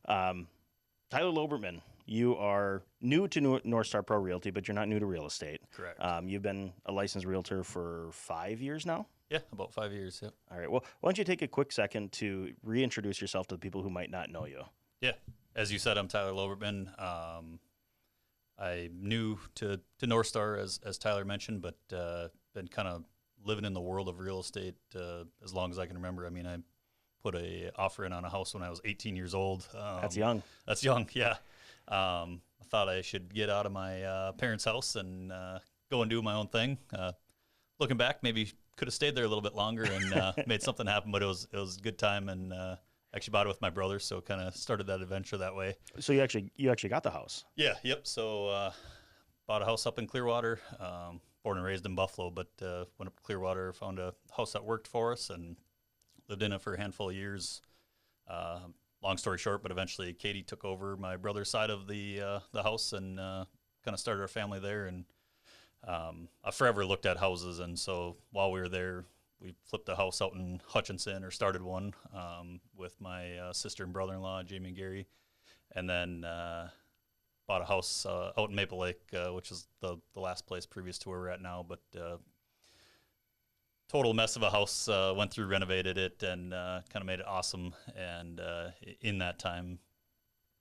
Tyler Loebertmann, you are new to North Star Pro Realty, but you're not new to real estate. Correct. You've been a licensed realtor for 5 years now? Yeah, about 5 years. Yep. All right. Well, why don't you take a quick second to reintroduce yourself to the people who might not know you? Yeah. As you said, I'm Tyler Loebertmann. I'm new to North Star, as Tyler mentioned, but been kind of living in the world of real estate as long as I can remember. I mean, I put a offer in on a house when I was 18 years old. That's young. That's young, yeah. I thought I should get out of my parents' house and go and do my own thing. Looking back, maybe could have stayed there a little bit longer and made something happen, but it was a good time, and actually bought it with my brother, so kind of started that adventure that way. So you actually got the house? Yeah, yep. So bought a house up in Clearwater, born and raised in Buffalo, but went up to Clearwater, found a house that worked for us, and lived in it for a handful of years. Long story short, but eventually Katie took over my brother's side of the house and kind of started our family there. And I forever looked at houses, and so while we were there, we flipped a house out in Hutchinson, or started one with my sister and brother-in-law, Jamie and Gary, and then bought a house out in Maple Lake, which is the last place previous to where we're at now. But total mess of a house, went through, renovated it, and kind of made it awesome. And in that time,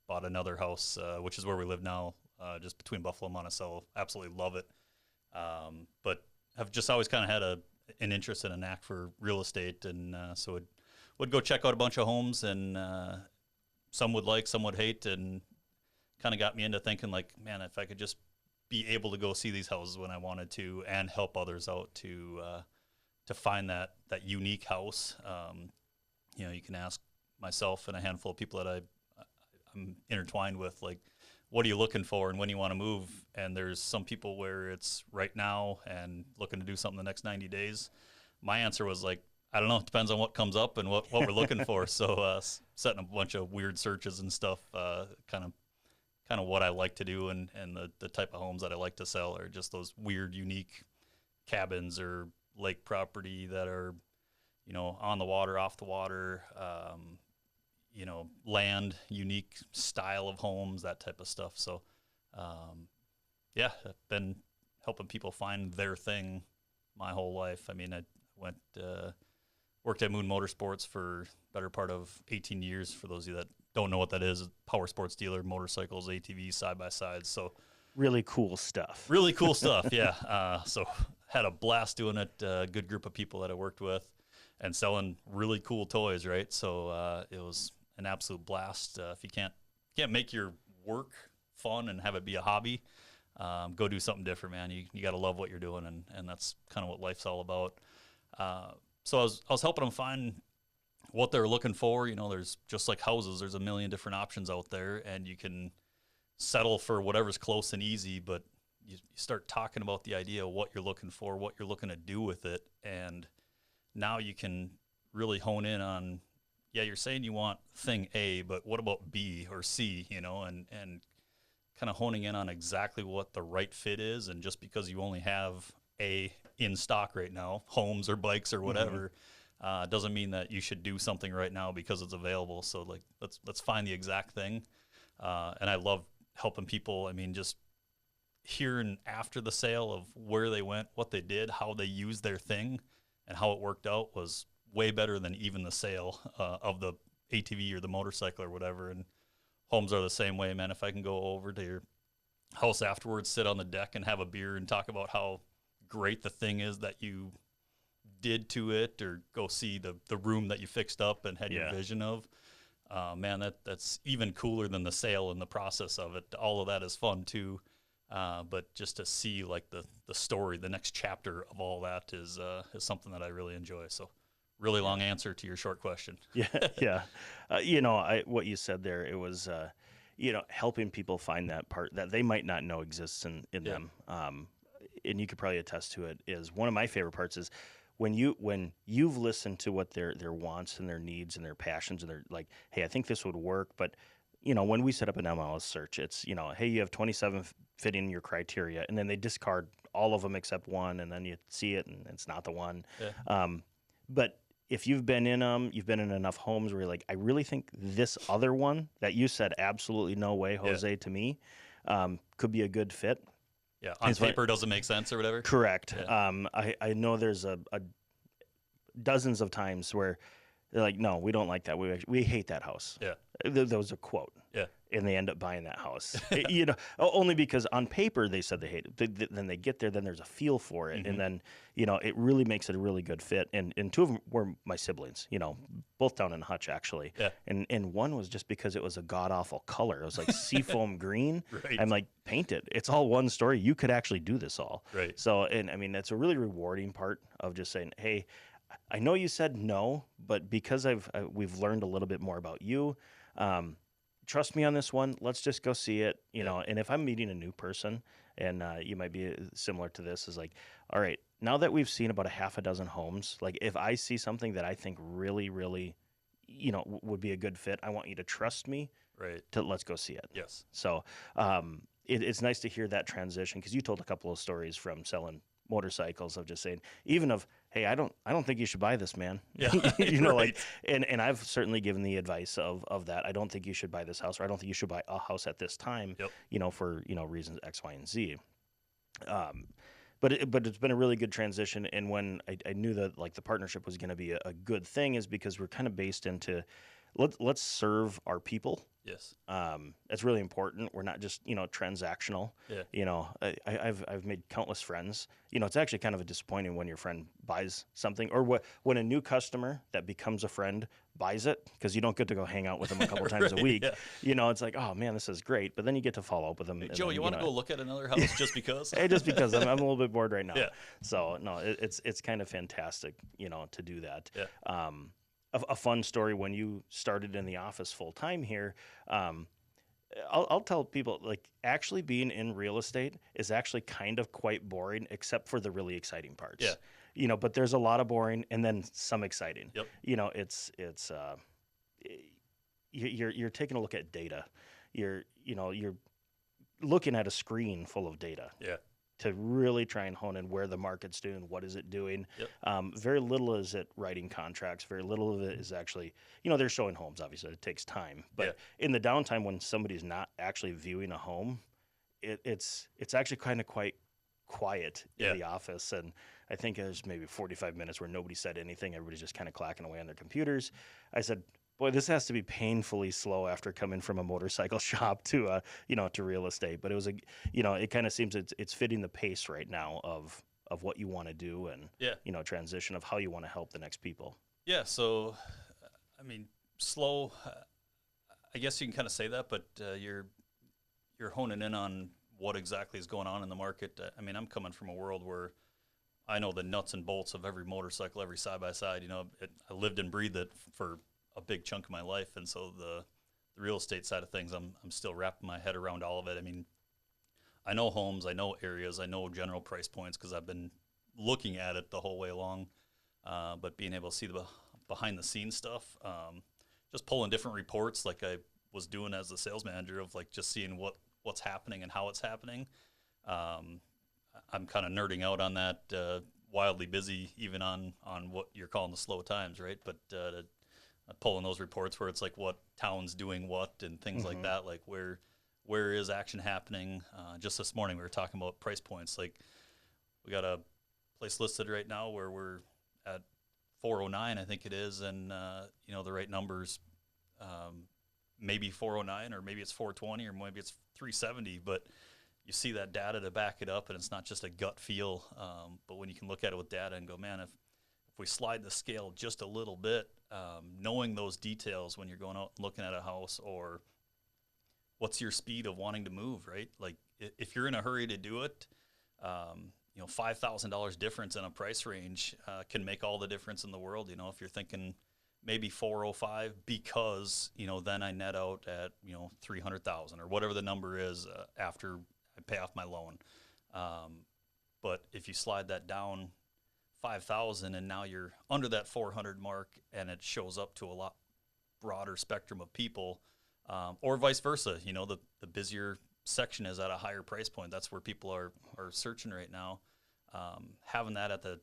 bought another house, which is where we live now, just between Buffalo and Monticello. Absolutely love it. But have just always kind of had an interest and a knack for real estate, and so would go check out a bunch of homes, and some would like, some would hate, and kind of got me into thinking, like, man, if I could just be able to go see these houses when I wanted to and help others out to find that unique house. You can ask myself and a handful of people that I'm intertwined with, like, what are you looking for and when you want to move? And there's some people where it's right now and looking to do something the next 90 days. My answer was like, I don't know. It depends on what comes up and what we're looking for. So setting a bunch of weird searches and stuff, kind of what I like to do, and the type of homes that I like to sell are just those weird, unique cabins or lake property that are, on the water, off the water, land, unique style of homes, that type of stuff. So, I've been helping people find their thing my whole life. I mean, I worked at Moon Motorsports for better part of 18 years. For those of you that don't know what that is, a power sports dealer, motorcycles, ATVs, side-by-sides. So really cool stuff. Really cool stuff, yeah. So had a blast doing it, a good group of people that I worked with, and selling really cool toys, right? So it was an absolute blast. If you can't make your work fun and have it be a hobby, go do something different, man. You got to love what you're doing, and that's kind of what life's all about. So I was helping them find what they're looking for. There's just like houses, there's a million different options out there, and you can settle for whatever's close and easy, but you start talking about the idea of what you're looking for, what you're looking to do with it, and now you can really hone in on, yeah, you're saying you want thing A, but what about B or C, and kind of honing in on exactly what the right fit is. And just because you only have A in stock right now, homes or bikes or whatever, doesn't mean that you should do something right now because it's available. So like, let's find the exact thing. And I love helping people. I mean, just hearing after the sale of where they went, what they did, how they used their thing, and how it worked out was way better than even the sale of the ATV or the motorcycle or whatever. And homes are the same way, man. If I can go over to your house afterwards, sit on the deck and have a beer and talk about how great the thing is that you did to it, or go see the room that you fixed up and had your vision of, man, that's even cooler than the sale and the process of it. All of that is fun too. But just to see like the story, the next chapter of all that is something that I really enjoy. So really long answer to your short question. Yeah. What you said there, it was, helping people find that part that they might not know exists in them. And you could probably attest to it, is one of my favorite parts is when you've listened to what their wants and their needs and their passions, and they're like, hey, I think this would work. But, when we set up an MLS search, it's, hey, you have 27 fit in your criteria, and then they discard all of them except one, and then you see it and it's not the one. Yeah. But if you've been in them, you've been in enough homes where you're like, I really think this other one that you said absolutely no way, Yeah. Jose, to me, could be a good fit. Yeah. On It's fun- paper, doesn't make sense or whatever. Correct. Yeah. I know there's a dozens of times where they're like, no, we don't like that. We hate that house. Yeah. That was a quote. Yeah. And they end up buying that house. Only because on paper they said they hate it. Then they get there, then there's a feel for it, and then it really makes it a really good fit. And two of them were my siblings, both down in Hutch actually. Yeah. And one was just because it was a god awful color. It was like seafoam green. Right. I'm like, paint it. It's all one story. You could actually do this all. Right. So, and I mean, that's a really rewarding part of just saying, hey, I know you said no, but because we've learned a little bit more about you. Trust me on this one. Let's just go see it, And if I'm meeting a new person, and you might be similar to this, is like, all right, now that we've seen about a half a dozen homes, like if I see something that I think really, really, would be a good fit, I want you to trust me. Right. Let's go see it. Yes. So it's nice to hear that transition because you told a couple of stories from selling motorcycles of just saying, even of, hey, I don't think you should buy this, man. Yeah. Like, and I've certainly given the advice of that. I don't think you should buy this house, or I don't think you should buy a house at this time, for, reasons X, Y, and Z. But it's been a really good transition. And when I knew that like the partnership was going to be a good thing is because we're kind of based into, let's serve our people. Yes. That's really important. We're not just, transactional. Yeah. I've made countless friends. It's actually kind of disappointing when your friend buys something, or when a new customer that becomes a friend buys it, because you don't get to go hang out with them a couple times a week. Yeah. It's like, oh man, this is great. But then you get to follow up with them. Hey, Joe, you want to go look at another house just because? Hey, just because I'm a little bit bored right now. Yeah. So no, it's kind of fantastic, to do that. Yeah. A fun story when you started in the office full time here. I'll tell people, like, actually being in real estate is actually kind of quite boring, except for the really exciting parts. Yeah. But there's a lot of boring and then some exciting. Yep. You're taking a look at data. You're looking at a screen full of data. Yeah. To really try and hone in where the market's doing, what is it doing. Yep. Very little is it writing contracts. Very little of it is actually, they're showing homes. Obviously, it takes time. But in the downtime when somebody's not actually viewing a home, it's actually kind of quite quiet in the office. And I think there's maybe 45 minutes where nobody said anything. Everybody's just kind of clacking away on their computers. I said, boy, this has to be painfully slow after coming from a motorcycle shop to to real estate. But it was it kind of seems it's fitting the pace right now of what you want to do and transition of how you want to help the next people. Yeah. So, I mean, slow. I guess you can kind of say that, but you're honing in on what exactly is going on in the market. I mean, I'm coming from a world where I know the nuts and bolts of every motorcycle, every side by side. I lived and breathed it for a big chunk of my life, and so the real estate side of things, I'm still wrapping my head around all of it. I mean, I know homes, I know areas, I know general price points because I've been looking at it the whole way along. But being able to see the behind the scenes stuff, just pulling different reports like I was doing as the sales manager of like just seeing what's happening and how it's happening. I'm kind of nerding out on that. Wildly busy even on what you're calling the slow times, right? But pulling those reports where it's like what town's doing what and things like that, like where is action happening. Just this morning we were talking about price points. Like we got a place listed right now where we're at 409, I think it is, and the right numbers, maybe 409 or maybe it's 420 or maybe it's 370, but you see that data to back it up, and it's not just a gut feel. But when you can look at it with data and go, man, if we slide the scale just a little bit, knowing those details when you're going out and looking at a house, or what's your speed of wanting to move, right? Like if you're in a hurry to do it, $5,000 difference in a price range can make all the difference in the world. If you're thinking maybe 405 because, then I net out at, 300,000 or whatever the number is after I pay off my loan. But if you slide that down 5,000 and now you're under that 400 mark and it shows up to a lot broader spectrum of people, or vice versa, the busier section is at a higher price point. That's where people are searching right now. Having that at the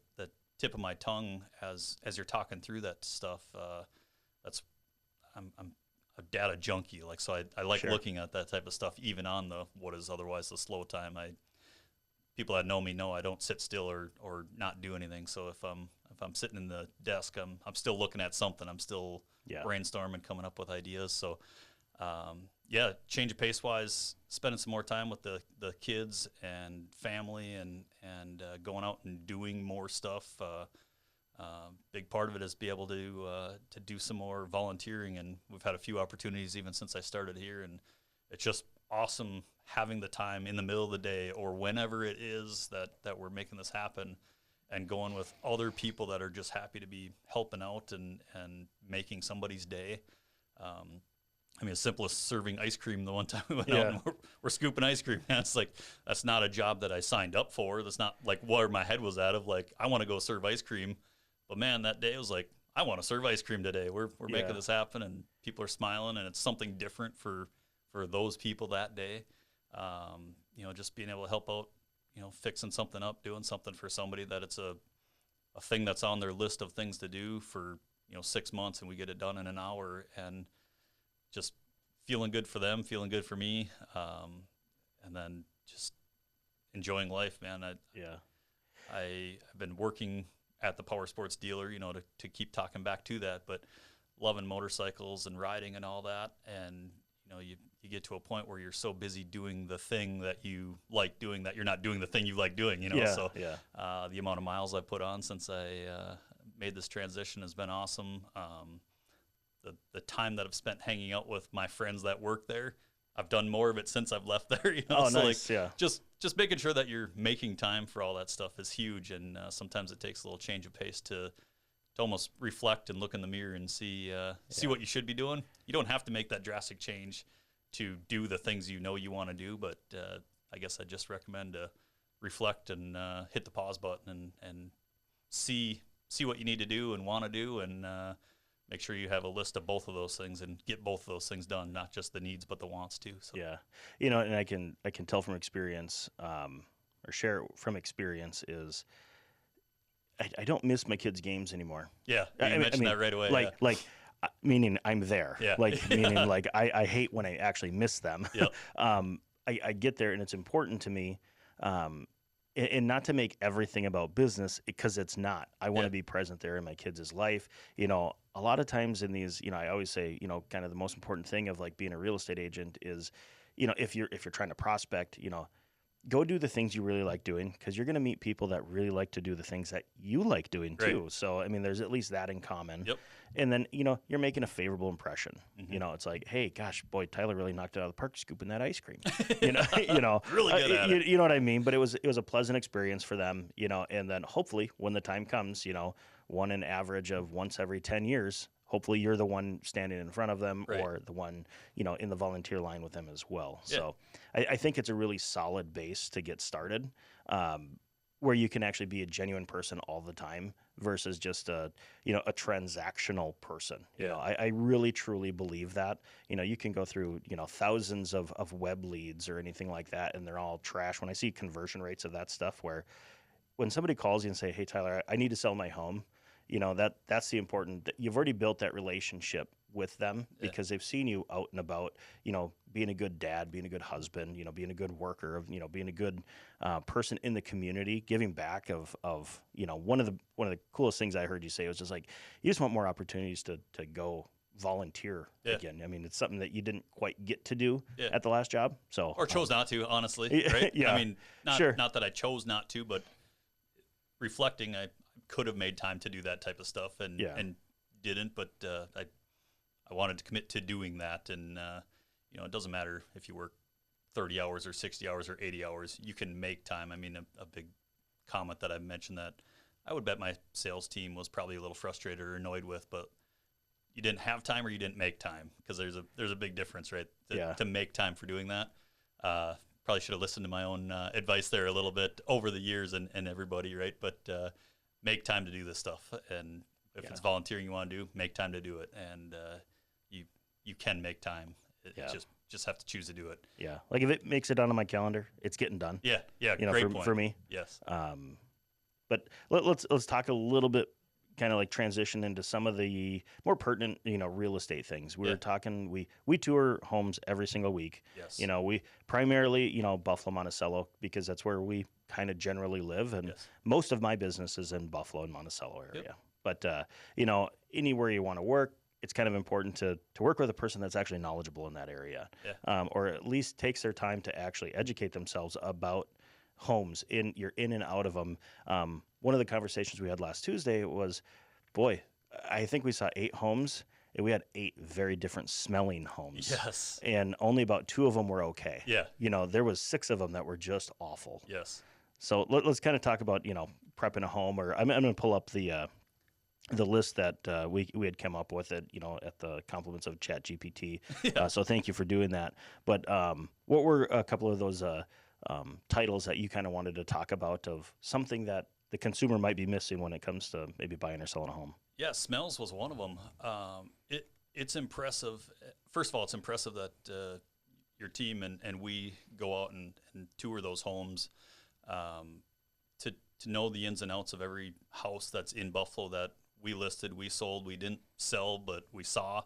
tip of my tongue as you're talking through that stuff. That's I'm a data junkie, like, so I like Sure. looking at that type of stuff, even on the what is otherwise the slow time. People that know me know I don't sit still or not do anything. So if I'm sitting in the desk, I'm still looking at something. I'm still Yeah. brainstorming, coming up with ideas. So change of pace wise, spending some more time with the kids and family and going out and doing more stuff. Big part of it is be able to do some more volunteering, and we've had a few opportunities even since I started here, and it's just awesome having the time in the middle of the day or whenever it is that we're making this happen, and going with other people that are just happy to be helping out and making somebody's day. I mean, as simple as serving ice cream. The one time we went out and we're scooping ice cream, man, it's like, that's not a job that I signed up for. That's not like where my head was at of like, I want to go serve ice cream. But man, that day it was like, I want to serve ice cream today. We're making this happen, and people are smiling, and it's something different for those people that day. Just being able to help out, fixing something up, doing something for somebody that it's a thing that's on their list of things to do for, 6 months, and we get it done in an hour, and just feeling good for them, feeling good for me. And then just enjoying life, man. I've been working at the power sports dealer, to keep talking back to that, but loving motorcycles and riding and all that. And, you get to a point where you're so busy doing the thing that you like doing that you're not doing the thing you like doing, the amount of miles I put on since I made this transition has been awesome. The time that I've spent hanging out with my friends that work there, I've done more of it since I've left there. Oh, so nice. Just making sure that you're making time for all that stuff is huge. And sometimes it takes a little change of pace to almost reflect and look in the mirror and see what you should be doing. You don't have to make that drastic change to do the things you want to do, but I guess I just recommend to reflect and hit the pause button and see what you need to do and want to do, and make sure you have a list of both of those things and get both of those things done, not just the needs but the wants too. So. Yeah, and I can tell from experience, or share from experience, is I don't miss my kids' games anymore. Yeah, you mentioned that right away. Meaning I'm there. Yeah. Meaning like I hate when I actually miss them. Yep. I get there, and it's important to me, and not to make everything about business, because it's not. I want to be present there in my kids' life. A lot of times in these, I always say, kind of the most important thing of like being a real estate agent is, if you're trying to prospect, go do the things you really like doing, because you're going to meet people that really like to do the things that you like doing too. So, I mean, there's at least that in common. Yep. And then, you're making a favorable impression. Mm-hmm. It's like, hey, gosh, boy, Tyler really knocked it out of the park scooping that ice cream. Really good at it. You know what I mean? But it was a pleasant experience for them, and then hopefully when the time comes, one an average of once every 10 years, hopefully you're the one standing in front of them, or the one, in the volunteer line with them as well. Yeah. So I think it's a really solid base to get started, where you can actually be a genuine person all the time versus just a transactional person. I really truly believe that. You can go through, thousands of web leads or anything like that, and they're all trash. When I see conversion rates of that stuff, where when somebody calls you and say, hey, Tyler, I need to sell my home, that's the important. You've already built that relationship with them, because they've seen you out and about, being a good dad, being a good husband, being a good worker, being a good person in the community, giving back of one of the coolest things I heard you say was just like, you just want more opportunities to go volunteer again. I mean, it's something that you didn't quite get to do at the last job. So, or chose not to, honestly, right? Yeah. I mean, not that I chose not to, but reflecting, I could have made time to do that type of stuff and didn't, but I wanted to commit to doing that. And, it doesn't matter if you work 30 hours or 60 hours or 80 hours, you can make time. I mean, a big comment that I mentioned that I would bet my sales team was probably a little frustrated or annoyed with, but you didn't have time or you didn't make time, because there's a big difference, right? To make time for doing that. Probably should have listened to my own advice there a little bit over the years and everybody, right? But make time to do this stuff. And if it's volunteering you want to do, make time to do it. And you can make time. Just have to choose to do it. Yeah. Like if it makes it onto my calendar, it's getting done. Yeah. Great point. For me. Yes. But let's talk a little bit, kind of like transition into some of the more pertinent, real estate things. We Yeah. were talking. We tour homes every single week. Yes. We primarily, Buffalo, Monticello, because that's where we kind of generally live, and Yes. most of my business is in Buffalo and Monticello area. Yep. But anywhere you want to work, it's kind of important to work with a person that's actually knowledgeable in that area, Yeah. or at least takes their time to actually educate themselves about homes you're in and out of them. One of the conversations we had last Tuesday was, boy, I think we saw 8 homes and we had 8 very different smelling homes. Yes. And only about 2 of them were okay. Yeah. There was 6 of them that were just awful. Yes. So let's kind of talk about, prepping a home, or I'm going to pull up the list that we had come up with at the compliments of ChatGPT. Yeah. So thank you for doing that. But what were a couple of those titles that you kind of wanted to talk about of something that the consumer might be missing when it comes to maybe buying or selling a home? Yeah, smells was one of them. It's impressive. First of all, it's impressive that your team and we go out and tour those homes to know the ins and outs of every house that's in Buffalo that we listed, we sold, we didn't sell, but we saw,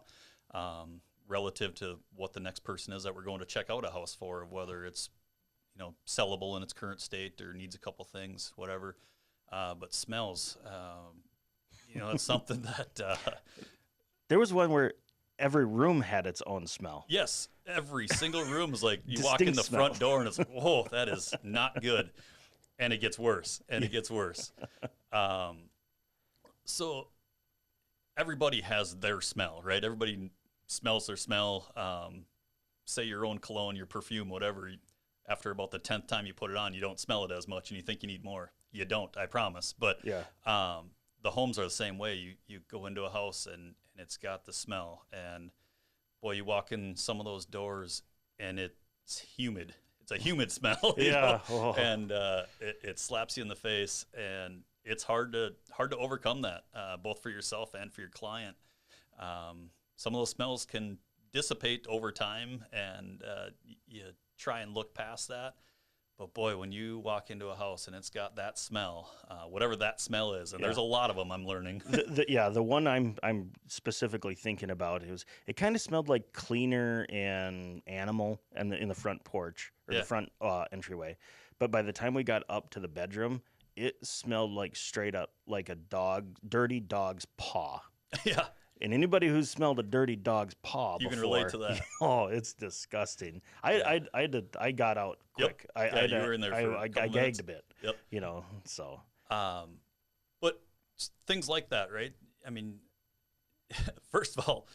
relative to what the next person is that we're going to check out a house for, whether it's sellable in its current state or needs a couple things, whatever. But smells, it's something that There was one where every room had its own smell. yes, every single room is like you walk Distinct in the smell. front door and it's like, whoa, that is not good, and it gets worse and it gets worse. So everybody has their smell, right? Everybody smells their smell. Say your own cologne, your perfume, whatever. After about the 10th time you put it on, you don't smell it as much and you think you need more. You don't, I promise. But Yeah. The homes are the same way. You go into a house and it's got the smell. And boy, you walk in some of those doors and it's humid. It's a humid smell. you Yeah. know? Oh. And it slaps you in the face. And it's hard to overcome that, both for yourself and for your client. Some of those smells can dissipate over time, and you try and look past that. But boy, when you walk into a house and it's got that smell, whatever that smell is, and there's a lot of them, I'm learning. The one I'm specifically thinking about is it kind of smelled like cleaner and animal in the front porch or Yeah. the front entryway. But by the time we got up to the bedroom, it smelled like straight up like a dirty dog's paw. Yeah, And anybody who's smelled a dirty dog's paw you before, can relate to that. oh, it's disgusting. I got out quick. Yep. You were in there for I a couple gagged minutes. a bit. Yep. So But things like that, right? I mean, first of all,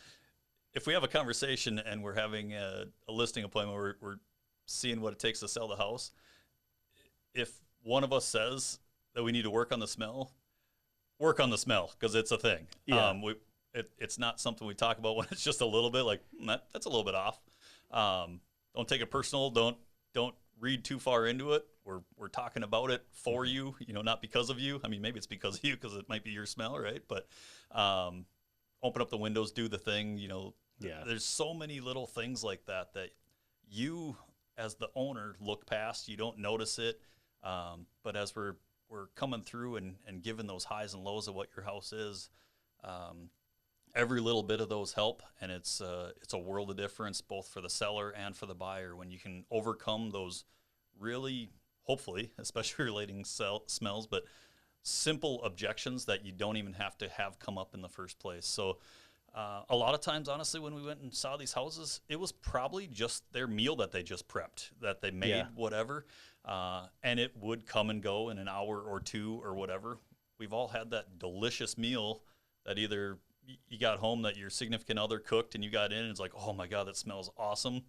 if we have a conversation and we're having a listing appointment, we're seeing what it takes to sell the house. If one of us says that we need to work on the smell because it's a thing. Yeah. It's not something we talk about when it's just a little bit like that's a little bit off. Don't take it personal. Don't read too far into it. We're talking about it for you, not because of you. I mean, maybe it's because of you because it might be your smell, right? But open up the windows, do the thing. Yeah. There's so many little things like that you, as the owner, look past. You don't notice it, but as we're coming through and giving those highs and lows of what your house is. Every little bit of those help, and it's a world of difference both for the seller and for the buyer when you can overcome those really, hopefully, especially relating smells, but simple objections that you don't even have to have come up in the first place. So a lot of times, honestly, when we went and saw these houses, it was probably just their meal that they just prepped, that they made, whatever, and it would come and go in an hour or two or whatever. We've all had that delicious meal that either you got home that your significant other cooked and you got in and it's like, oh my God, that smells awesome.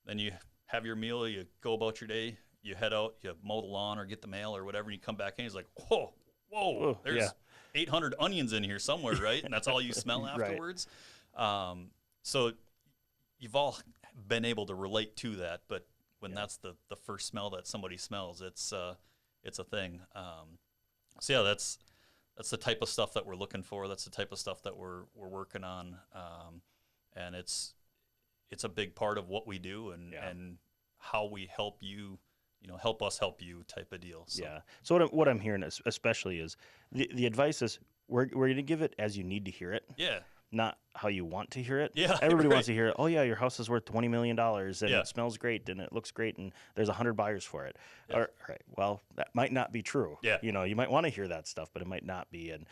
Then you have your meal, you go about your day, you head out, you mow the lawn or get the mail or whatever, and you come back in, it's like, whoa, there's 800 onions in here somewhere, right? And that's all you smell afterwards. So you've all been able to relate to that, but when that's the first smell that somebody smells, it's a thing. So yeah, that's the type of stuff that we're looking for. That's the type of stuff that we're working on, and it's a big part of what we do and how we help you help us help you type of deal. So. Yeah. So what I'm hearing especially is the advice is we're going to give it as you need to hear it. Yeah. Not how you want to hear it. Yeah. Everybody right. wants to hear, oh yeah, your house is worth $20 million and Yeah. it smells great and it looks great and there's 100 buyers for it. Yeah. All right. Well, that might not be true. Yeah. You might want to hear that stuff, but it might not be. And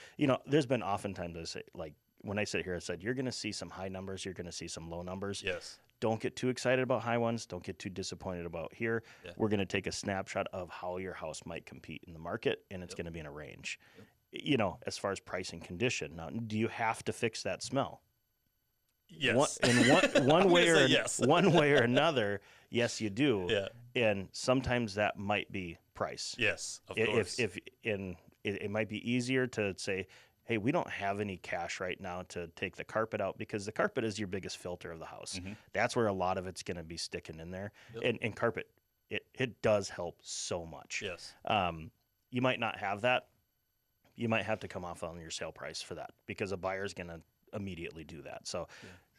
there's been oftentimes I say, like when I sit here, I said, you're going to see some high numbers, you're going to see some low numbers. Yes. Don't get too excited about high ones. Don't get too disappointed about here. Yeah. We're going to take a snapshot of how your house might compete in the market, and it's going to be in a range. Yep. As far as price and condition. Now, do you have to fix that smell? Yes. One way or yes. one way or another, yes, you do. Yeah. And sometimes that might be price. Yes. Of course. If it might be easier to say, hey, we don't have any cash right now to take the carpet out because the carpet is your biggest filter of the house. Mm-hmm. That's where a lot of it's going to be sticking in there. Yep. And carpet, it does help so much. Yes. You might not have that. You might have to come off on your sale price for that because a buyer's going to immediately do that. So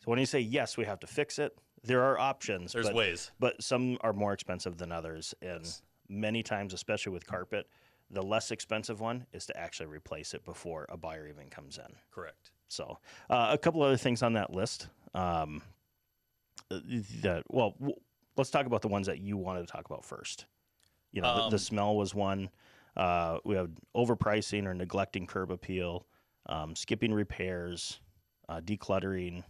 when you say, yes, we have to fix it, there are options. There's ways. But some are more expensive than others. And many times, especially with carpet, the less expensive one is to actually replace it before a buyer even comes in. Correct. So a couple other things on that list. Let's talk about the ones that you wanted to talk about first. The smell was one. We have overpricing or neglecting curb appeal, skipping repairs, decluttering,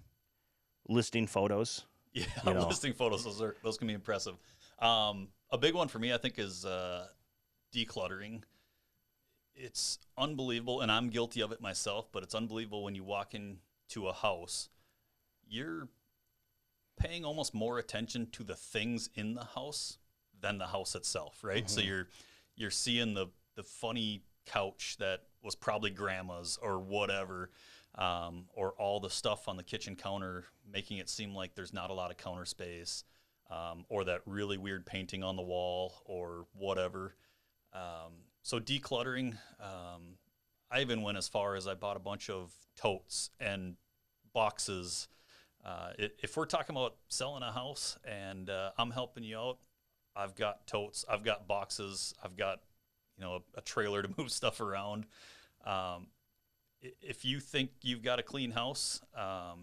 listing photos. Yeah, listing photos. Those can be impressive. A big one for me, I think, is decluttering. It's unbelievable, and I'm guilty of it myself, but it's unbelievable when you walk into a house, you're paying almost more attention to the things in the house than the house itself, right? Mm-hmm. So you're seeing the funny couch that was probably grandma's or whatever, or all the stuff on the kitchen counter, making it seem like there's not a lot of counter space, or that really weird painting on the wall or whatever. So decluttering, I even went as far as I bought a bunch of totes and boxes. If we're talking about selling a house and I'm helping you out, I've got totes, I've got boxes, I've got a trailer to move stuff around. If you think you've got a clean house,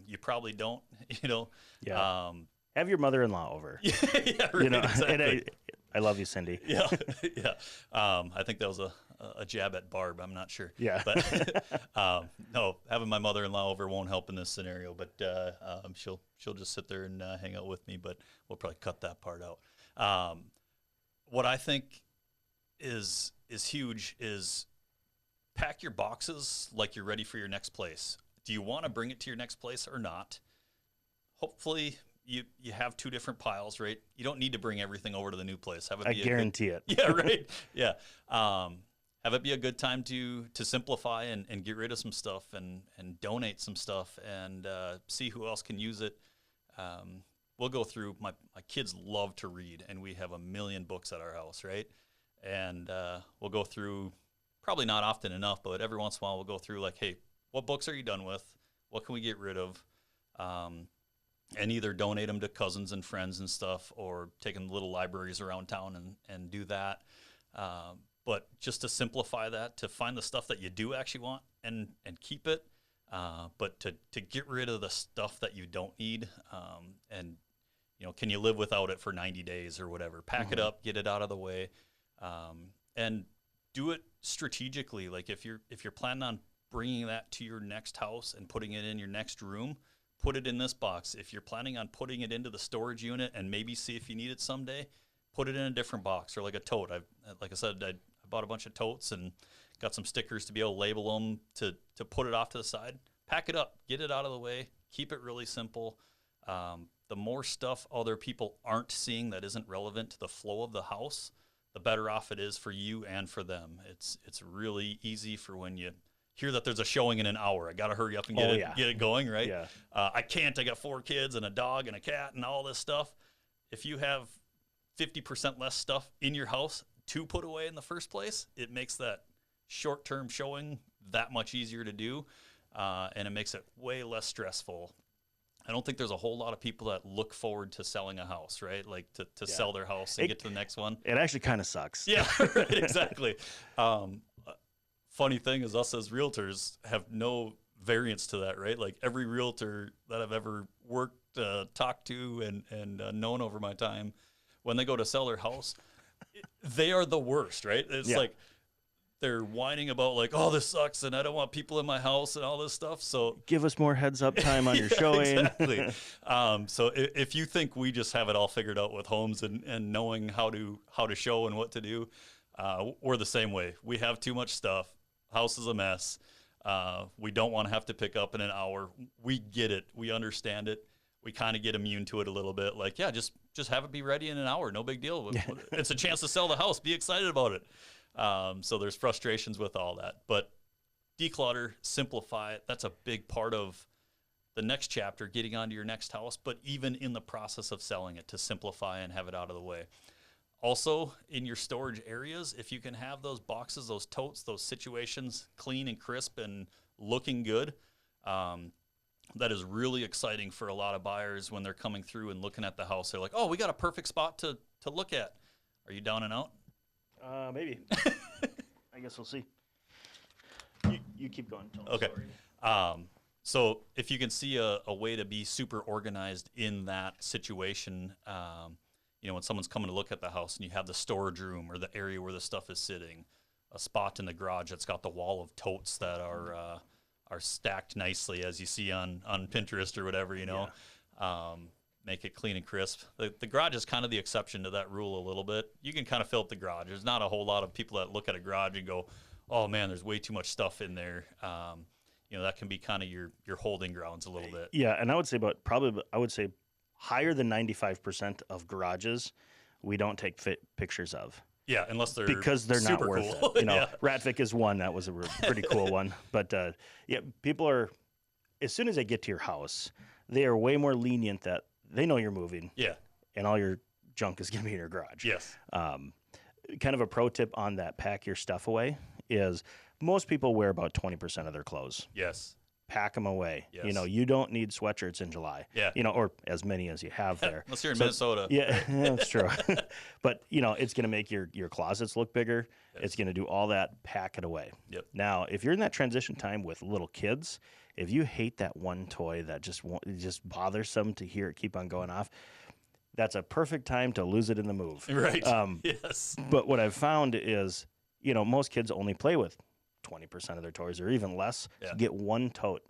you probably don't. Yeah. Have your mother-in-law over. Yeah, right, exactly. And I love you, Cindy. Yeah, yeah. I think that was a jab at Barb. I'm not sure. Yeah. But no, having my mother-in-law over won't help in this scenario. But she'll just sit there and hang out with me. But we'll probably cut that part out. What I think is huge is pack your boxes like you're ready for your next place. Do you want to bring it to your next place or not? Hopefully you have two different piles, right? You don't need to bring everything over to the new place. I guarantee it. Yeah, right. Yeah. Have it be a good time to simplify and get rid of some stuff and donate some stuff and see who else can use it. We'll go through, my kids love to read, and we have 1 million books at our house, right? And we'll go through, probably not often enough, but every once in a while we'll go through like, hey, what books are you done with? What can we get rid of? And either donate them to cousins and friends and stuff, or take them to little libraries around town and do that. But just to simplify that, to find the stuff that you do actually want and keep it, but to get rid of the stuff that you don't need, and can you live without it for 90 days or whatever? Pack it up, get it out of the way, and do it strategically. Like if you're planning on bringing that to your next house and putting it in your next room, put it in this box. If you're planning on putting it into the storage unit and maybe see if you need it someday, put it in a different box, or like a tote. Like I said, I bought a bunch of totes and got some stickers to be able to label them to put it off to the side. Pack it up, get it out of the way, keep it really simple. The more stuff other people aren't seeing that isn't relevant to the flow of the house, the better off it is for you and for them. It's really easy for when you hear that there's a showing in an hour. I got to hurry up and get it going, right? Yeah. I can't. I got 4 kids and a dog and a cat and all this stuff. If you have 50% less stuff in your house to put away in the first place, it makes that short-term showing that much easier to do, and it makes it way less stressful. I don't think there's a whole lot of people that look forward to selling a house, right? Like to Yeah. sell their house and get to the next one. It actually kind of sucks. Yeah, right, exactly. Funny thing is, us as realtors have no variance to that, right? Like every realtor that I've ever worked, talked to, and known over my time, when they go to sell their house, they are the worst, right? It's Yeah. like they're whining about like, oh, this sucks, and I don't want people in my house and all this stuff. So Give us more heads up time on your yeah, showing. exactly. So if you think we just have it all figured out with homes and knowing how to show and what to do, we're the same way. We have too much stuff. House is a mess. We don't want to have to pick up in an hour. We get it. We understand it. We kind of get immune to it a little bit. Like, yeah, just have it be ready in an hour. No big deal. It's a chance to sell the house. Be excited about it. So there's frustrations with all that. But declutter, simplify it. That's a big part of the next chapter, getting onto your next house, but even in the process of selling it, to simplify and have it out of the way. Also, in your storage areas, if you can have those boxes, those totes, those situations clean and crisp and looking good, that is really exciting for a lot of buyers when they're coming through and looking at the house. They're like, oh, we got a perfect spot to look at. Are you down and out? Maybe. I guess we'll see. You keep going. Tell the Okay. story. So if you can see a way to be super organized in that situation, when someone's coming to look at the house and you have the storage room or the area where the stuff is sitting, a spot in the garage that's got the wall of totes that are stacked nicely, as you see on Pinterest or whatever, make it clean and crisp. The garage is kind of the exception to that rule a little bit. You can kind of fill up the garage. There's not a whole lot of people that look at a garage and go, oh man, there's way too much stuff in there. That can be kind of your holding grounds a little bit. Yeah, and I would say higher than 95% of garages we don't take pictures of. Yeah, unless they're because they're not super worth cool. it. Yeah. Ratvik is one. That was a pretty cool one. But people are, as soon as they get to your house, they are way more lenient that they know you're moving. Yeah. And all your junk is going to be in your garage. Yes. Kind of a pro tip on that, pack your stuff away, is most people wear about 20% of their clothes. Yes. Pack them away. Yes. You don't need sweatshirts in July. Yeah. Or as many as you have there. Unless you're in Minnesota. Yeah, that's true. But, it's going to make your closets look bigger. Yes. It's going to do all that. Pack it away. Yep. Now, if you're in that transition time with little kids, if you hate that one toy that just bothersome to hear it keep on going off, that's a perfect time to lose it in the move. Right. Yes. But what I've found is, most kids only play with 20% of their toys or even less. Yeah. So get one tote,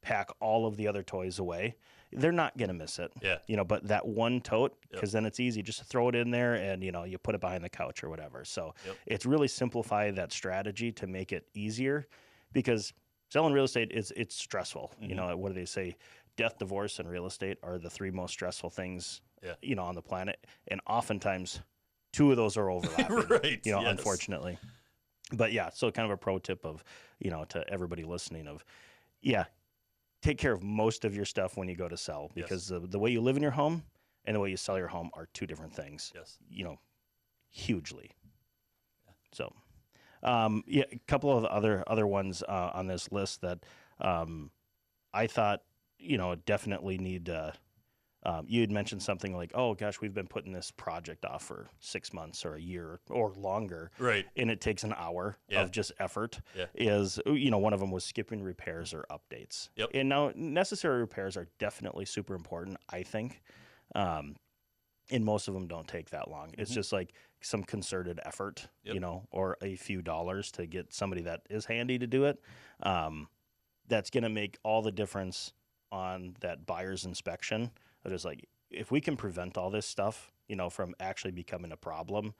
pack all of the other toys away. They're not going to miss it. Yeah. But that one tote, Yep. because then it's easy just to throw it in there and, you put it behind the couch or whatever. So Yep. it's really simplify that strategy to make it easier, because selling real estate it's stressful. Mm-hmm. What do they say? Death, divorce, and real estate are the three most stressful things, on the planet. And oftentimes two of those are overlapping, Right. Yes. Unfortunately. But yeah, so kind of a pro tip of, to everybody listening of, take care of most of your stuff when you go to sell, because the way you live in your home and the way you sell your home are two different things. Yes. Hugely. Yeah. So, a couple of other ones on this list that I thought, definitely need. You had mentioned something like, oh gosh, we've been putting this project off for 6 months or a year or longer. Right. And it takes an hour of just effort. Yeah. Is, one of them was skipping repairs or updates. Yep. And now necessary repairs are definitely super important, I think. And most of them don't take that long. It's just like some concerted effort, or a few dollars to get somebody that is handy to do it. That's going to make all the difference on that buyer's inspection. Just like, if we can prevent all this stuff, from actually becoming a problem,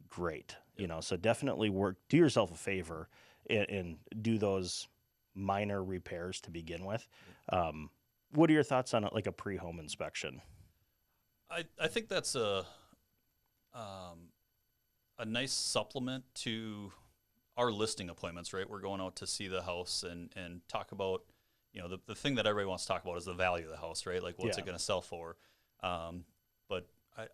great. So definitely do yourself a favor and do those minor repairs to begin with. What are your thoughts on like a pre-home inspection? I think that's a nice supplement to our listing appointments, right? We're going out to see the house and talk about, the thing that everybody wants to talk about is the value of the house, right? Like, what's it going to sell for? But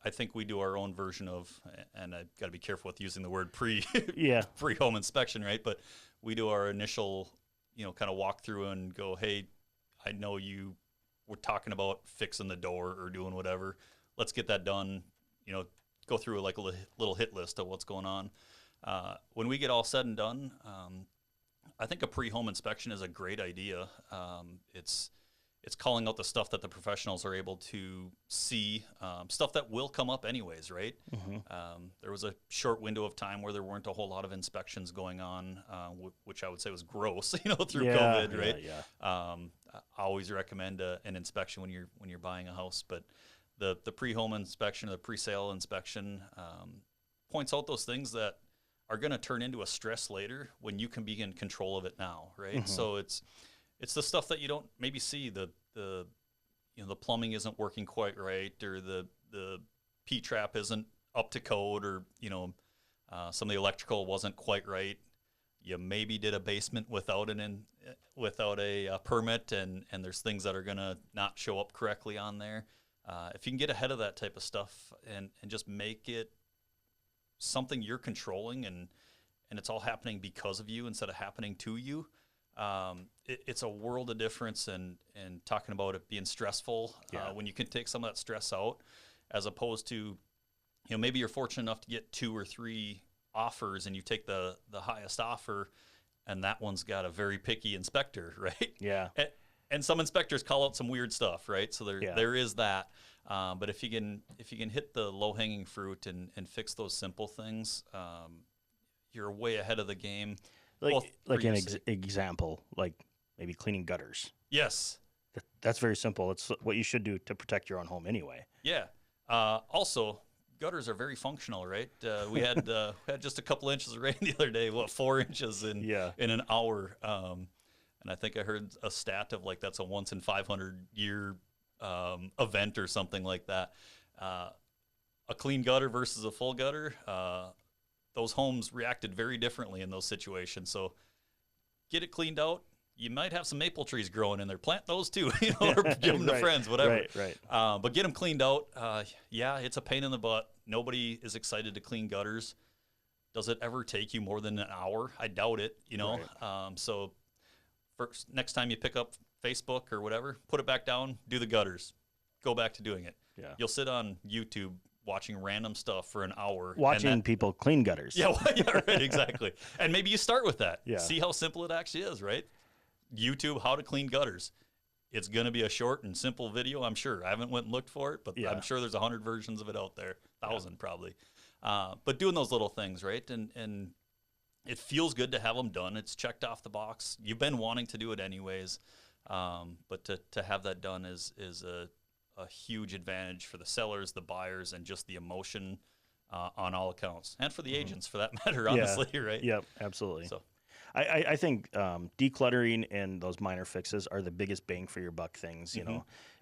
I think we do our own version of, and I've got to be careful with using the word pre-home inspection, right? But we do our initial, kind of walk through and go, hey, I know you we're talking about fixing the door or doing whatever. Let's get that done. Go through like a little hit list of what's going on. When we get all said and done, I think a pre-home inspection is a great idea. It's calling out the stuff that the professionals are able to see, stuff that will come up anyways, right? There was a short window of time where there weren't a whole lot of inspections going on, which I would say was gross, through COVID, right? I always recommend an inspection when you're buying a house, but the pre-home inspection or the pre-sale inspection points out those things that are going to turn into a stress later when you can be in control of it now, right? So it's the stuff that you don't maybe see. The plumbing isn't working quite right, or the P-trap isn't up to code, or some of the electrical wasn't quite right. You maybe did a basement without a permit, and there's things that are gonna not show up correctly on there. If you can get ahead of that type of stuff and just make it something you're controlling, and it's all happening because of you instead of happening to you. It's a world of difference, and talking about it being stressful when you can take some of that stress out, as opposed to, maybe you're fortunate enough to get 2 or 3 offers and you take the highest offer, and that one's got a very picky inspector, right? Yeah. And some inspectors call out some weird stuff, right? So there is that. But if you can hit the low-hanging fruit and fix those simple things, you're way ahead of the game. Like an example, like maybe cleaning gutters. Yes. That's very simple. It's what you should do to protect your own home anyway. Yeah. Also, gutters are very functional, right? We had just a couple inches of rain the other day. 4 inches in an hour? And I think I heard a stat of like that's a once in 500 year event or something like that. A clean gutter versus a full gutter. Those homes reacted very differently in those situations. So get it cleaned out. You might have some maple trees growing in there. Plant those too, or give them to friends, whatever. Right. But get them cleaned out. It's a pain in the butt. Nobody is excited to clean gutters. Does it ever take you more than an hour? I doubt it, Right. So next time you pick up Facebook or whatever, put it back down, do the gutters. Go back to doing it. Yeah. You'll sit on YouTube watching random stuff for an hour. Watching people clean gutters. Yeah, right, exactly. And maybe you start with that. Yeah. See how simple it actually is, right? YouTube, how to clean gutters. It's going to be a short and simple video, I'm sure. I haven't went and looked for it, but I'm sure there's 100 versions of it out there, 1,000 probably. But doing those little things, right? And it feels good to have them done. It's checked off the box. You've been wanting to do it anyways. But to have that done is a huge advantage for the sellers, the buyers, and just the emotion on all accounts, and for the agents for that matter, honestly, right? Yep, absolutely. So I think decluttering and those minor fixes are the biggest bang for your buck things.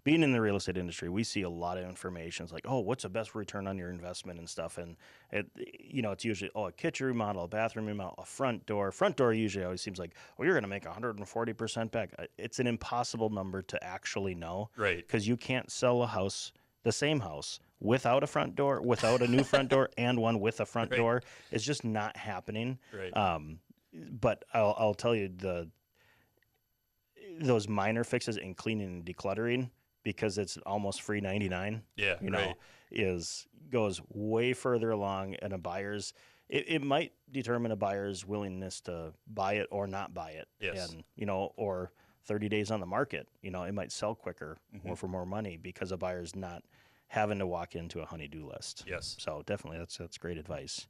Being in the real estate industry, we see a lot of information. It's like, what's the best return on your investment and stuff. And it's usually, a kitchen remodel, a bathroom remodel, a front door. Front door usually always seems like, you're going to make 140% back. It's an impossible number to actually know. Right. Because you can't sell the same house, without a front door, without a new front door, and one with a front door. It's just not happening. Right. But I'll tell you, those minor fixes in cleaning and decluttering, because it's almost free 99. Yeah, Goes way further along, and it might determine a buyer's willingness to buy it or not buy it. Yes. And or 30 days on the market, it might sell quicker or for more money because a buyer's not having to walk into a honey-do list. Yes. So definitely that's great advice.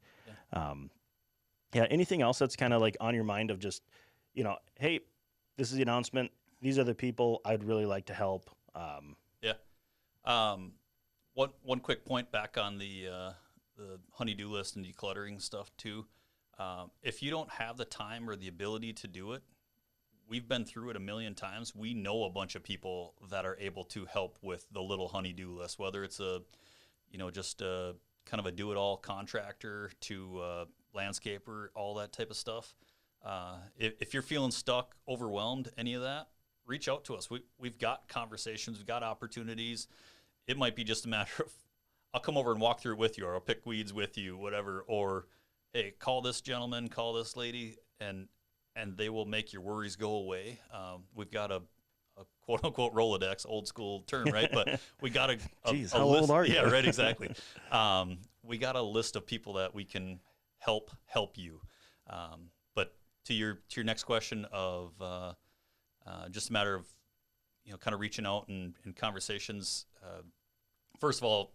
Yeah. Anything else that's kind of like on your mind of just, hey, this is the announcement. These are the people I'd really like to help. One quick point back on the honey-do list and decluttering stuff too. If you don't have the time or the ability to do it, we've been through it a million times. We know a bunch of people that are able to help with the little honey-do list, whether it's just a kind of a do-it-all contractor to landscaper, all that type of stuff. If you're feeling stuck, overwhelmed, any of that, reach out to us. We've got conversations, we've got opportunities. It might be just a matter of, I'll come over and walk through it with you, or I'll pick weeds with you, whatever. Or, hey, call this gentleman, call this lady, and they will make your worries go away. We've got a quote unquote Rolodex, old school term, right? But we got Jeez, a how list. old are you? Yeah, right, exactly. We got a list of people that we can help you. But to your next question of just a matter of kind of reaching out and conversations. First of all,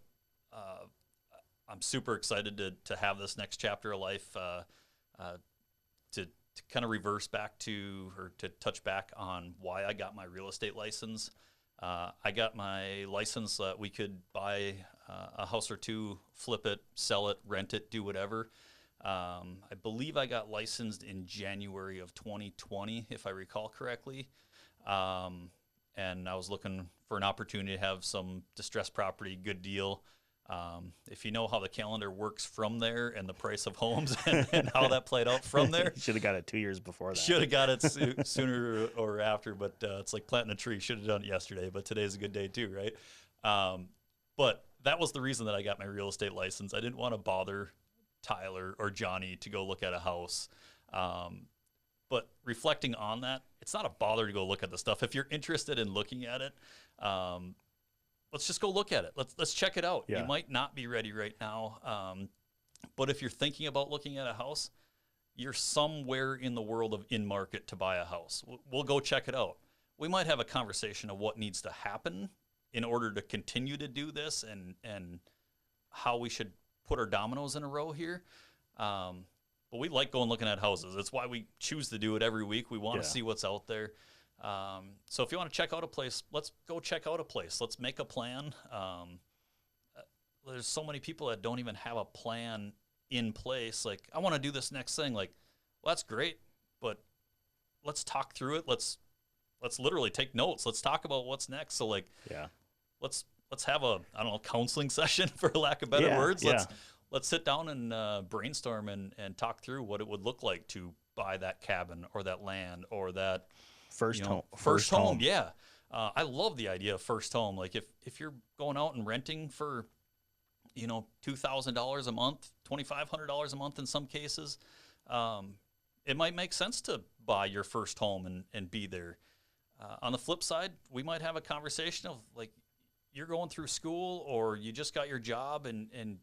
I'm super excited to have this next chapter of life to kind of reverse back to, or to touch back on why I got my real estate license. I got my license so that we could buy a house or two, flip it, sell it, rent it, do whatever. I believe I got licensed in January of 2020, if I recall correctly. And I was looking for an opportunity to have some distressed property, good deal. If you know how the calendar works from there and the price of homes and how that played out from there. Should have got it 2 years before that. Should have got it sooner or after, but it's like planting a tree. Should have done it yesterday, but today's a good day too, right? But that was the reason that I got my real estate license. I didn't want to bother Tyler or Johnny to go look at a house. But reflecting on that, it's not a bother to go look at the stuff. If you're interested in looking at it, let's just go look at it. Let's check it out. Yeah. You might not be ready right now, but if you're thinking about looking at a house, you're somewhere in the world of in market to buy a house. We'll go check it out. We might have a conversation of what needs to happen in order to continue to do this, and how we should put our dominoes in a row here. But we like going looking at houses. That's why we choose to do it every week. We want to see what's out there. So if you want to check out a place, let's go check out a place. Let's make a plan. There's so many people that don't even have a plan in place. Like, I want to do this next thing. Like, well, that's great, but let's talk through it. Let's literally take notes. Let's talk about what's next. So like, let's have a, I don't know, counseling session, for lack of better words. Let's sit down and brainstorm and talk through what it would look like to buy that cabin or that land or that first home. First home, yeah. I love the idea of first home. Like, if you're going out and renting for, $2,000 a month, $2,500 a month in some cases, it might make sense to buy your first home and be there. On the flip side, we might have a conversation of, like, you're going through school or you just got your job and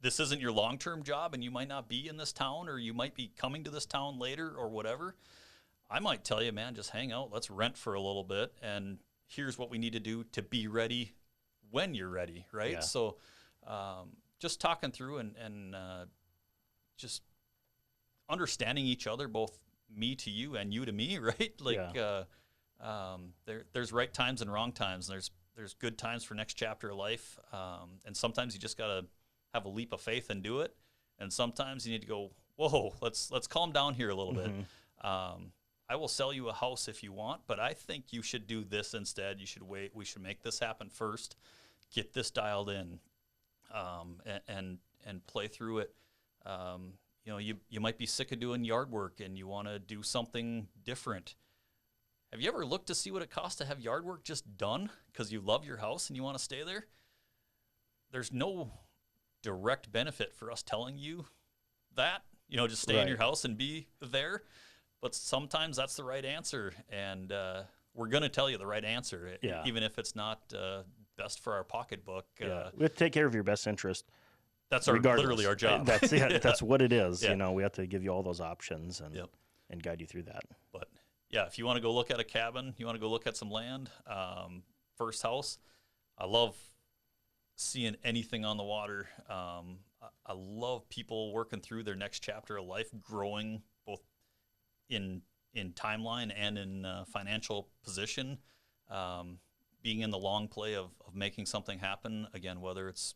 this isn't your long-term job and you might not be in this town, or you might be coming to this town later or whatever. I might tell you, man, just hang out. Let's rent for a little bit, and here's what we need to do to be ready when you're ready, right? Yeah. So just talking through and just understanding each other, both me to you and you to me, right? Like, there's right times and wrong times. There's good times for next chapter of life, and sometimes you just got to have a leap of faith and do it. And sometimes you need to go, whoa, let's calm down here a little bit. I will sell you a house if you want, but I think you should do this instead. You should wait. We should make this happen first. Get this dialed in, and play through it. You might be sick of doing yard work and you want to do something different. Have you ever looked to see what it costs to have yard work just done because you love your house and you want to stay there? There's no direct benefit for us telling you that, just stay in your house and be there. But sometimes that's the right answer, and we're going to tell you the right answer, even if it's not best for our pocketbook. We have to take care of your best interest. That's literally our job. That's what it is. We have to give you all those options and guide you through that. But if you want to go look at a cabin, you want to go look at some land, first house, I love seeing anything on the water. I love people working through their next chapter of life, growing both in timeline and in financial position, being in the long play of making something happen. Again, whether it's,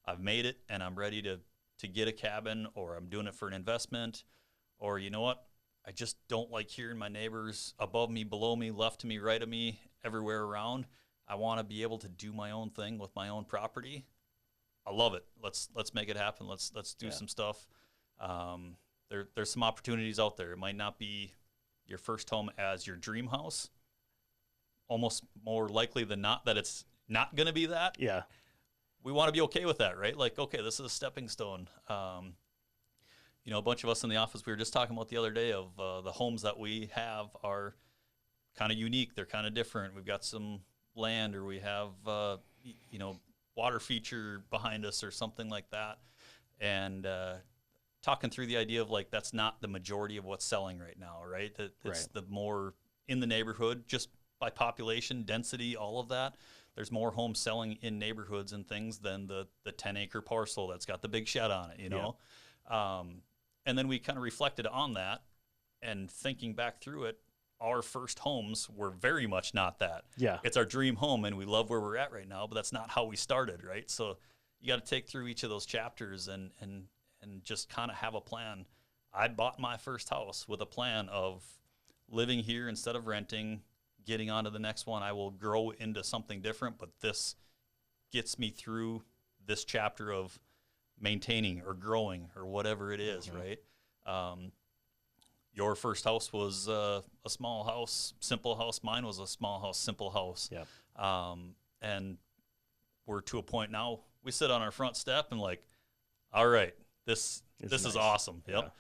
I've made it and I'm ready to get a cabin, or I'm doing it for an investment, or you know what, I just don't like hearing my neighbors above me, below me, left of me, right of me, everywhere around. I want to be able to do my own thing with my own property. I love it. Let's make it happen. Let's do some stuff. There's some opportunities out there. It might not be your first home as your dream house. Almost more likely than not that it's not going to be that. Yeah. We want to be okay with that, right? Like, okay, this is a stepping stone. A bunch of us in the office, we were just talking about the other day of the homes that we have are kind of unique. They're kind of different. We've got some land, or we have, you know, water feature behind us or something like that. And talking through the idea of like, that's not the majority of what's selling right now, right? That it's the more in the neighborhood, just by population, density, all of that. There's more homes selling in neighborhoods and things than the 10-acre parcel that's got the big shed on it, you know? And then we kind of reflected on that, and thinking back through it, our first homes were very much not that. Yeah. It's our dream home, and we love where we're at right now, but that's not how we started, right? So you got to take through each of those chapters and just kind of have a plan. I bought my first house with a plan of living here instead of renting, getting on to the next one. I will grow into something different, but this gets me through this chapter of maintaining or growing or whatever it is, right? Your first house was a small house, simple house. Mine was a small house, simple house. Yep. And we're to a point now, we sit on our front step and like, all right, this is awesome. Yep.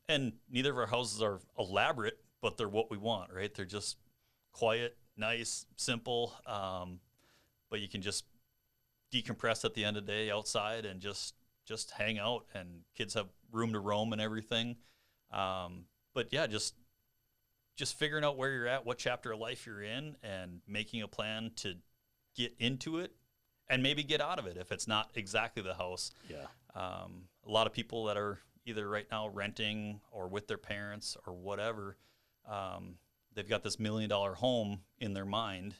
And neither of our houses are elaborate, but they're what we want, right? They're just quiet, nice, simple. But you can just decompress at the end of the day outside and just hang out, and kids have room to roam and everything. But yeah, just figuring out where you're at, what chapter of life you're in, and making a plan to get into it and maybe get out of it if it's not exactly the house. Yeah. A lot of people that are either right now renting or with their parents or whatever, they've got this $1 million home in their mind,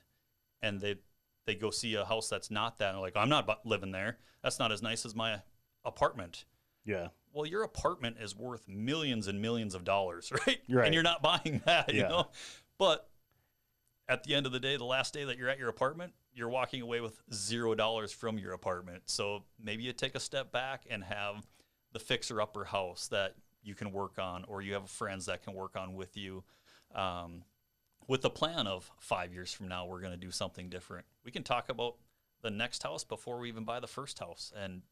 and they go see a house that's not that, and they're like, I'm not living there. That's not as nice as my apartment. Yeah. Well, your apartment is worth millions and millions of dollars, right? Right. And you're not buying that, you know? But at the end of the day, the last day that you're at your apartment, you're walking away with $0 from your apartment. So maybe you take a step back and have the fixer-upper house that you can work on, or you have friends that can work on with you, with the plan of 5 years from now, we're going to do something different. We can talk about the next house before we even buy the first house, and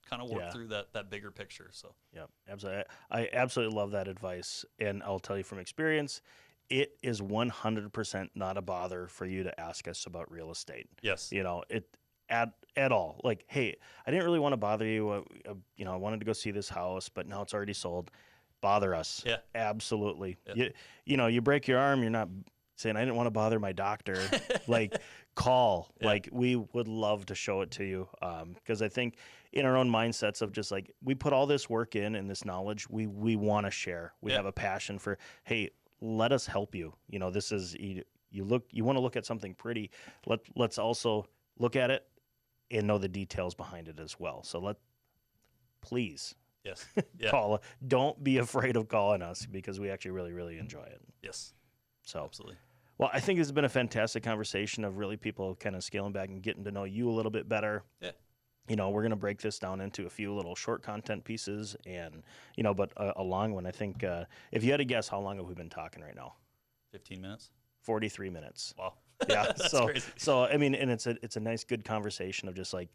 kind of work through that bigger picture. So yeah, absolutely. I absolutely love that advice. And I'll tell you from experience, it is 100% not a bother for you to ask us about real estate. yes. You know, it at all. Like, hey, I didn't really want to bother you. You know, I wanted to go see this house, but now it's already sold. Bother us. Yeah. Absolutely. Yeah. You know, you break your arm, you're not saying, I didn't want to bother my doctor. Like, call. Yeah. Like, we would love to show it to you. Because I think in our own mindsets of just like, we put all this work in and this knowledge, we want to share. We have a passion for, hey, let us help you. You know, this is, you want to look at something pretty. Let's also look at it and know the details behind it as well. So please Yes. Yeah. call. Don't be afraid of calling us, because we actually really, really enjoy it. Yes. So Absolutely. well, I think this has been a fantastic conversation of really people kind of scaling back and getting to know you a little bit better. Yeah. You know, we're going to break this down into a few little short content pieces, and, you know, but a long one. I think if you had to guess, how long have we been talking right now? 15 minutes. 43 minutes. Wow. Yeah. That's so, crazy. so I mean, and it's a nice, good conversation of just like,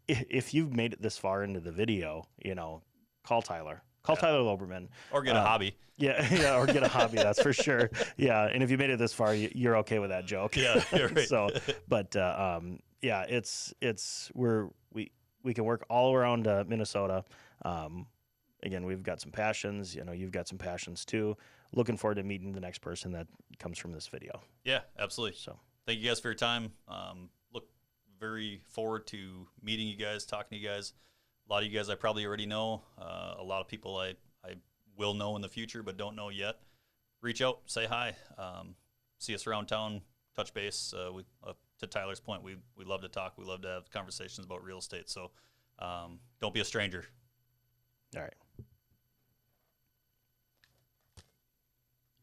if you've made it this far into the video, you know, call Tyler. Call Tyler Loebertmann. Or get a hobby. Yeah, or get a hobby, that's for sure. Yeah, and if you made it this far, you're okay with that joke. Yeah, you're right. So, but yeah, we can work all around Minnesota. Again, we've got some passions. You know, you've got some passions too. Looking forward to meeting the next person that comes from this video. Yeah, absolutely. So, Thank you guys for your time. Look very forward to meeting you guys, talking to you guys. A lot of you guys I probably already know. A lot of people I will know in the future but don't know yet. Reach out, say hi, see us around town, touch base. To Tyler's point, we love to talk. We love to have conversations about real estate. So don't be a stranger. all right.